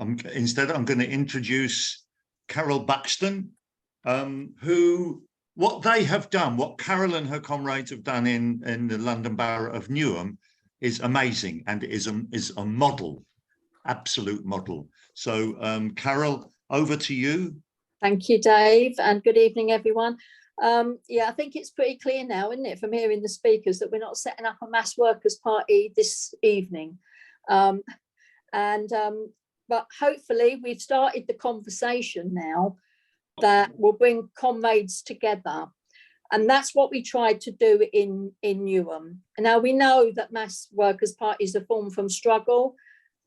Instead, I'm going to introduce Carel Buxton, what they have done, what Carel and her comrades have done in the London Borough of Newham is amazing, and it is a model, absolute model. So, Carel, over to you. Thank you, Dave, and good evening, everyone. Yeah, I think it's pretty clear now, isn't it, from hearing the speakers, that we're not setting up a mass workers' party this evening. But hopefully we've started the conversation now that will bring comrades together. And that's what we tried to do in Newham. Now, we know that mass workers' parties are formed from struggle.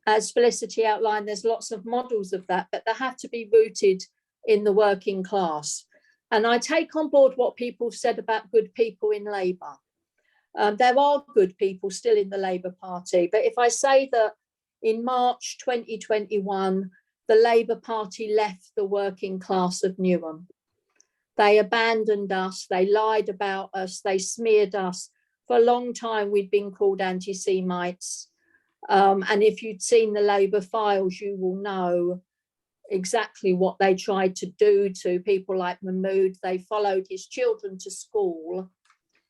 As Felicity outlined, there's lots of models of that, but they have to be rooted in the working class. And I take on board what people said about good people in Labour. There are good people still in the Labour Party, but if I say that in March 2021, the Labour Party left the working class of Newham. They abandoned us, they lied about us, they smeared us. For a long time, we'd been called anti-Semites. And if you'd seen the Labour files, you will know exactly what they tried to do to people like Mehmood. They followed his children to school.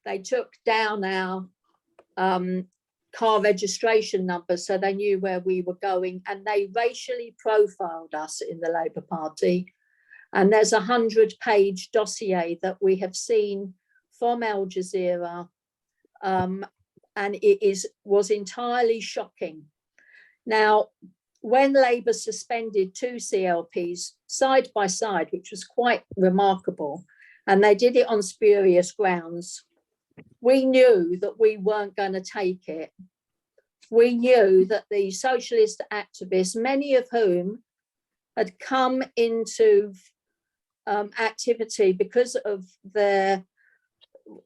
They took down our car registration numbers so they knew where we were going, and they racially profiled us in the Labour Party. And there's a 100-page dossier that we have seen from Al Jazeera, and it was entirely shocking. Now, when Labour suspended 2 CLPs side by side, which was quite remarkable, and they did it on spurious grounds, we knew that we weren't going to take it. We knew that the socialist activists, many of whom had come into activity because of the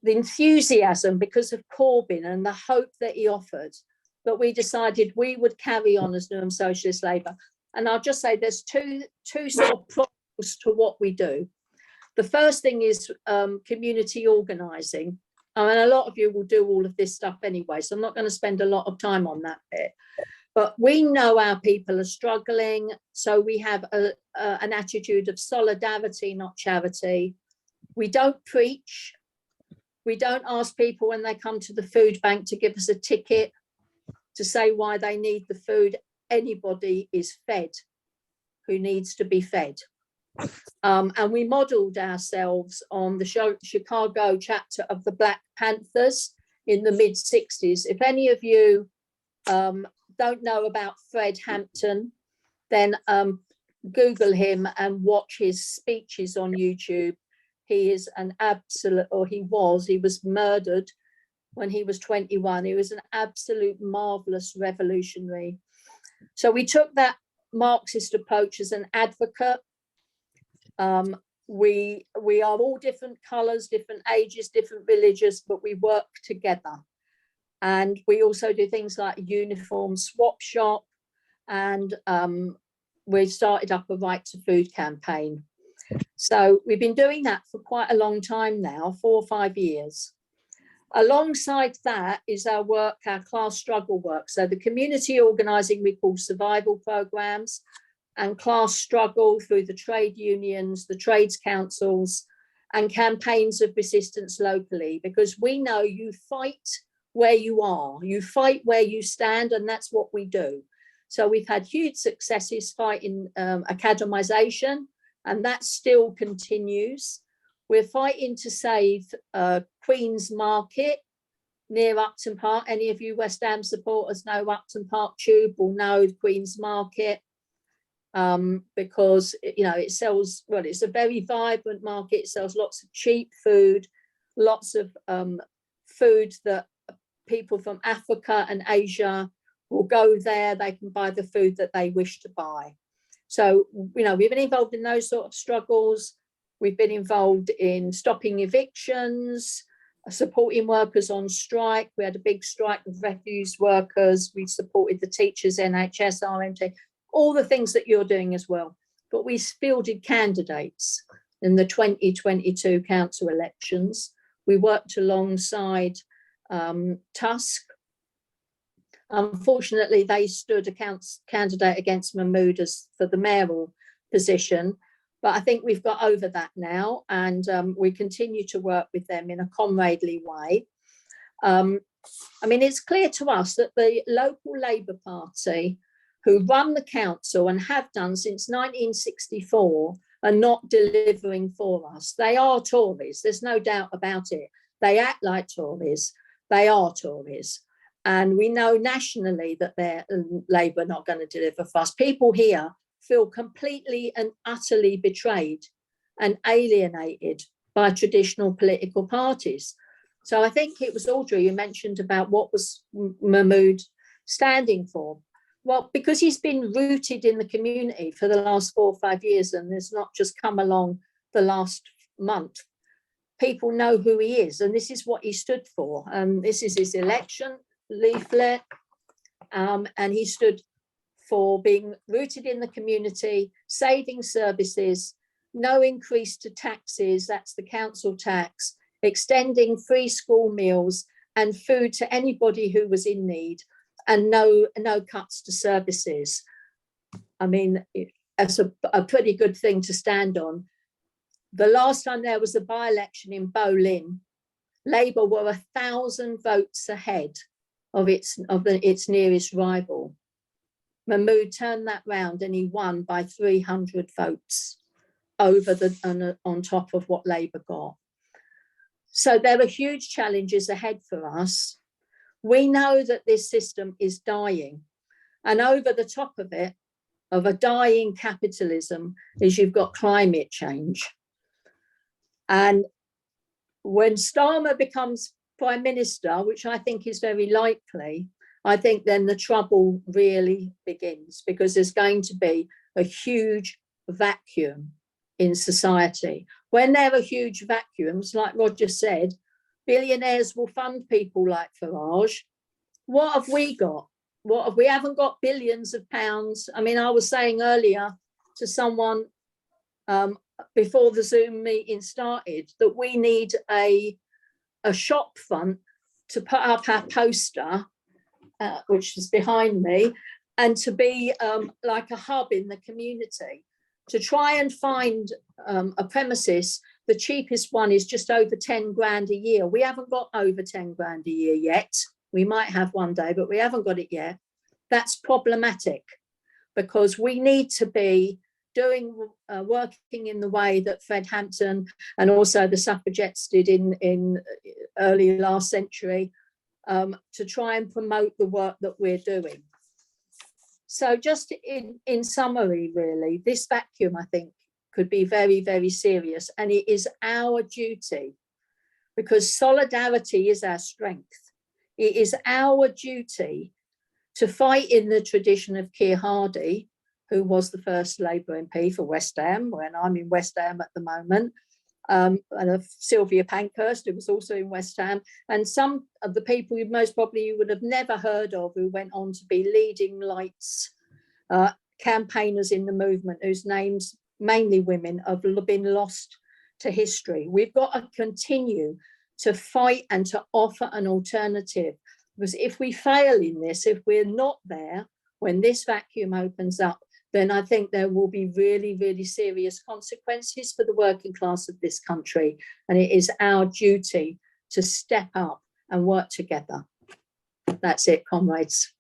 enthusiasm, because of Corbyn and the hope that he offered, but we decided we would carry on as Newham Socialist Labour. And I'll just say there's two sort of prongs to what we do. The first thing is community organising. I mean, a lot of you will do all of this stuff anyway, so I'm not going to spend a lot of time on that bit. But we know our people are struggling, so we have an attitude of solidarity, not charity. We don't preach. We don't ask people when they come to the food bank to give us a ticket to say why they need the food. Anybody is fed who needs to be fed. And we modelled ourselves on the Chicago chapter of the Black Panthers in the mid-60s. If any of you don't know about Fred Hampton, then Google him and watch his speeches on YouTube. He is an absolute, or he was murdered when he was 21. He was an absolute marvellous revolutionary. So we took that Marxist approach as an advocate. We are all different colours, different ages, different religions, but we work together. And we also do things like uniform swap shop, and we started up a Right to Food campaign. So we've been doing that for quite a long time now, 4 or 5 years. Alongside that is our work, our class struggle work. So the community organising we call survival programmes, and class struggle through the trade unions, the trades councils, and campaigns of resistance locally, because we know you fight where you are, you fight where you stand, and that's what we do. So we've had huge successes fighting academisation, and that still continues. We're fighting to save Queen's Market near Upton Park. Any of you West Ham supporters know Upton Park Tube will know Queen's Market, because it sells, well, it's a very vibrant market. It sells lots of cheap food, lots of food that people from Africa and Asia will go there. They can buy the food that they wish to buy. So, we've been involved in those sort of struggles. We've been involved in stopping evictions, supporting workers on strike. We had a big strike of refuse workers. We supported the teachers, NHS, RMT, all the things that you're doing as well. But we fielded candidates in the 2022 council elections. We worked alongside Tusk. Unfortunately, they stood a candidate against Mehmood for the mayoral position. But I think we've got over that now, and we continue to work with them in a comradely way. I mean, it's clear to us that the local Labour Party, who run the council and have done since 1964, are not delivering for us. They are Tories, there's no doubt about it. They act like Tories, they are Tories. And we know nationally that they're Labour not going to deliver for us. People here feel completely and utterly betrayed and alienated by traditional political parties. So I think it was Audrey who mentioned about what was Mehmood standing for. Well, because he's been rooted in the community for the last 4 or 5 years, and it's not just come along the last month. People know who he is, and this is what he stood for. This is his election leaflet, and he stood for being rooted in the community, saving services, no increase to taxes, that's the council tax, extending free school meals and food to anybody who was in need, and no cuts to services. I mean, that's a pretty good thing to stand on. The last time there was a by-election in Boleyn, Labour were 1,000 votes ahead of its nearest rival. Mehmood turned that round and he won by 300 votes over on top of what Labour got. So there are huge challenges ahead for us. We know that this system is dying, and over the top of it, of a dying capitalism, is you've got climate change. And when Starmer becomes Prime Minister, which I think is very likely, I think then the trouble really begins, because there's going to be a huge vacuum in society. When there are huge vacuums, like Roger said, billionaires will fund people like Farage. What have we got? We haven't got billions of pounds. I mean, I was saying earlier to someone before the Zoom meeting started that we need a shop front to put up our poster, which is behind me, and to be like a hub in the community, to try and find a premises. The cheapest one is just over 10 grand a year. We haven't got over 10 grand a year yet. We might have one day, but we haven't got it yet. That's problematic, because we need to be working in the way that Fred Hampton and also the suffragettes did in early last century, to try and promote the work that we're doing. So just in summary, really, this vacuum, I think, could be very, very serious. And it is our duty, because solidarity is our strength. It is our duty to fight in the tradition of Keir Hardie, who was the first Labour MP for West Ham, when I'm in West Ham at the moment, and of Sylvia Pankhurst, who was also in West Ham, and some of the people you most probably would have never heard of, who went on to be leading lights, campaigners in the movement, whose names, mainly women, have been lost to history. We've got to continue to fight and to offer an alternative, because if we fail in this, if we're not there when this vacuum opens up, then I think there will be really, really serious consequences for the working class of this country. And it is our duty to step up and work together. That's it, comrades.